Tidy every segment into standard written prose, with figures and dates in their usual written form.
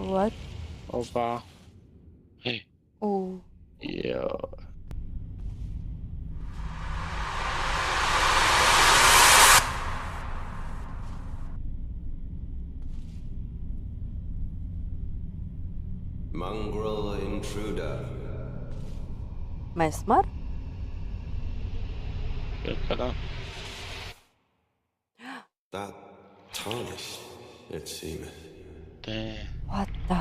What? Opa. Oh. Yo. Mongrel intruder. Mesmer? Cred că da. That tarnished, it seemeth. De... What the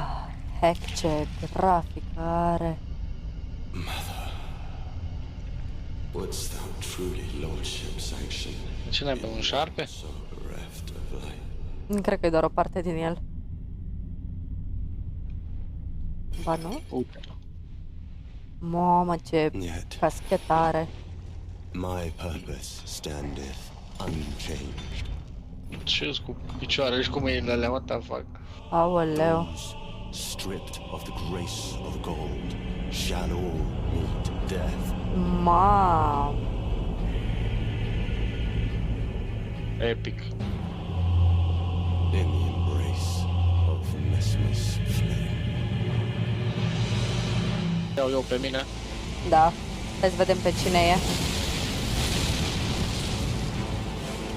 heck, ce grafic are. Mother, wouldst thou truly lordship sanction? Ce n-ai pe un șarpe? So bereft of light. Cred că e doar o parte din el. Ba nu? Uite. Mamă, ce Yet caschetă are. my purpose standeth unchanged. Ce-s cu picioarele și cu mâinile alea, what the fuck? Aoleu. Those stripped of the grace of gold shall all meet death. Mamă. Epic. In the embrace of Mesmer's flame. Iau eu pe mine. Da. Hai să vedem pe cine e.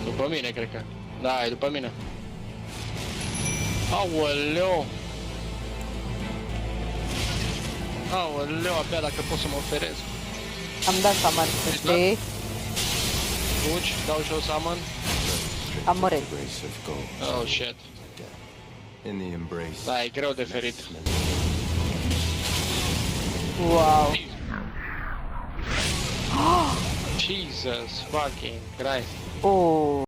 După mine, cred că. Da, e după mine. Aoleu! Aoleu, abia dacă pot să mă oferez. Am dat summon, să știi. Fugi, dau și eu summon. Am murit. The grace of gold. Oh, shit. In the embrace. Da, e greu de ferit. Wow. Jesus fucking Christ. Oh.